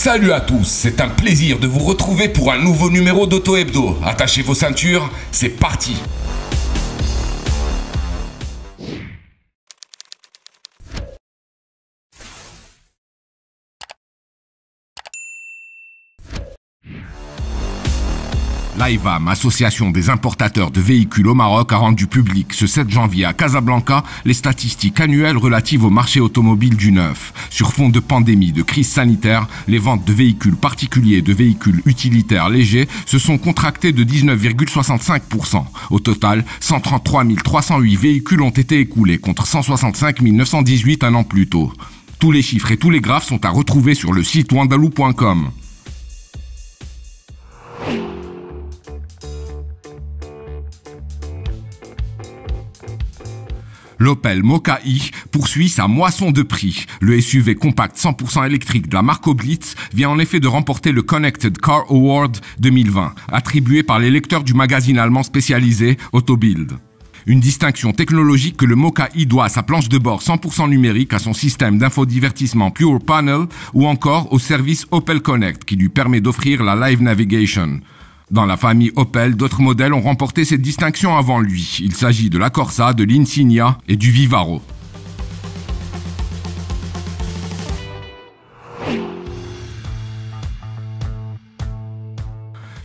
Salut à tous, c'est un plaisir de vous retrouver pour un nouveau numéro d'Auto Hebdo. Attachez vos ceintures, c'est parti. L'AIVAM, association des importateurs de véhicules au Maroc, a rendu public ce 7 janvier à Casablanca les statistiques annuelles relatives au marché automobile du neuf. Sur fond de pandémie, de crise sanitaire, les ventes de véhicules particuliers et de véhicules utilitaires légers se sont contractées de 19,65%. Au total, 133 308 véhicules ont été écoulés contre 165 918 un an plus tôt. Tous les chiffres et tous les graphes sont à retrouver sur le site wandalou.com. L'Opel Mokka-i poursuit sa moisson de prix. Le SUV compact 100% électrique de la marque Oblitz vient en effet de remporter le Connected Car Award 2020, attribué par les lecteurs du magazine allemand spécialisé Autobild. Une distinction technologique que le Mokka-i doit à sa planche de bord 100% numérique, à son système d'infodivertissement Pure Panel ou encore au service Opel Connect qui lui permet d'offrir la Live Navigation. Dans la famille Opel, d'autres modèles ont remporté cette distinction avant lui. Il s'agit de la Corsa, de l'Insignia et du Vivaro.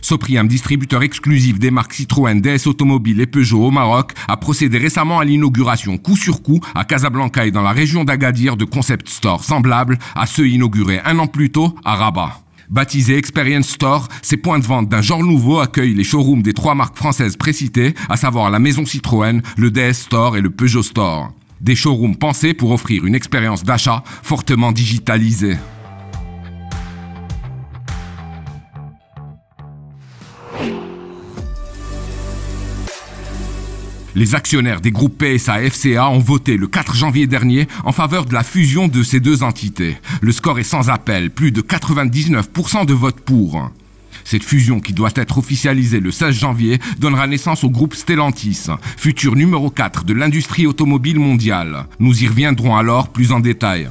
Sopriam, distributeur exclusif des marques Citroën, DS Automobile et Peugeot au Maroc, a procédé récemment à l'inauguration coup sur coup à Casablanca et dans la région d'Agadir de concept stores semblables à ceux inaugurés un an plus tôt à Rabat. Baptisé Experience Store, ces points de vente d'un genre nouveau accueillent les showrooms des trois marques françaises précitées, à savoir la maison Citroën, le DS Store et le Peugeot Store. Des showrooms pensés pour offrir une expérience d'achat fortement digitalisée. Les actionnaires des groupes PSA et FCA ont voté le 4 janvier dernier en faveur de la fusion de ces deux entités. Le score est sans appel, plus de 99% de votes pour. Cette fusion, qui doit être officialisée le 16 janvier, donnera naissance au groupe Stellantis, futur numéro 4 de l'industrie automobile mondiale. Nous y reviendrons alors plus en détail.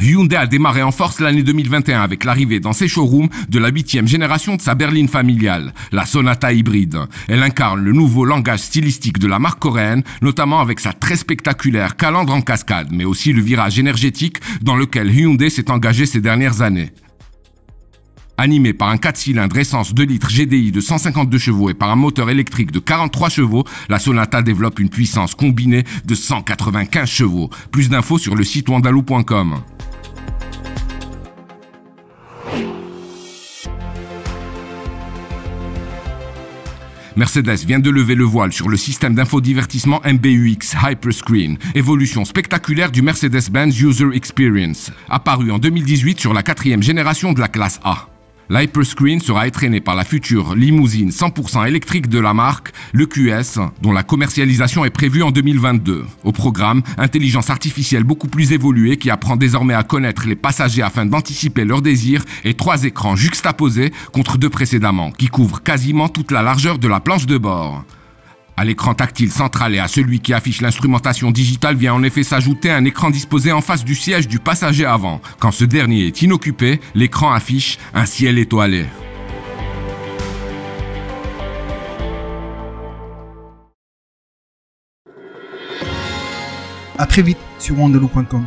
Hyundai a démarré en force l'année 2021 avec l'arrivée dans ses showrooms de la 8e génération de sa berline familiale, la Sonata hybride. Elle incarne le nouveau langage stylistique de la marque coréenne, notamment avec sa très spectaculaire calandre en cascade, mais aussi le virage énergétique dans lequel Hyundai s'est engagé ces dernières années. Animé par un 4 cylindres essence 2 litres GDI de 152 chevaux et par un moteur électrique de 43 chevaux, la Sonata développe une puissance combinée de 195 chevaux. Plus d'infos sur le site wandalou.com. Mercedes vient de lever le voile sur le système d'infodivertissement MBUX Hyperscreen, évolution spectaculaire du Mercedes-Benz User Experience, apparu en 2018 sur la 4e génération de la classe A. L'Hyperscreen sera étraîné par la future limousine 100% électrique de la marque, le QS, dont la commercialisation est prévue en 2022. Au programme, intelligence artificielle beaucoup plus évoluée qui apprend désormais à connaître les passagers afin d'anticiper leurs désirs et 3 écrans juxtaposés contre 2 précédemment, qui couvrent quasiment toute la largeur de la planche de bord. À l'écran tactile central et à celui qui affiche l'instrumentation digitale vient en effet s'ajouter un écran disposé en face du siège du passager avant. Quand ce dernier est inoccupé, l'écran affiche un ciel étoilé. À très vite sur wandalou.com.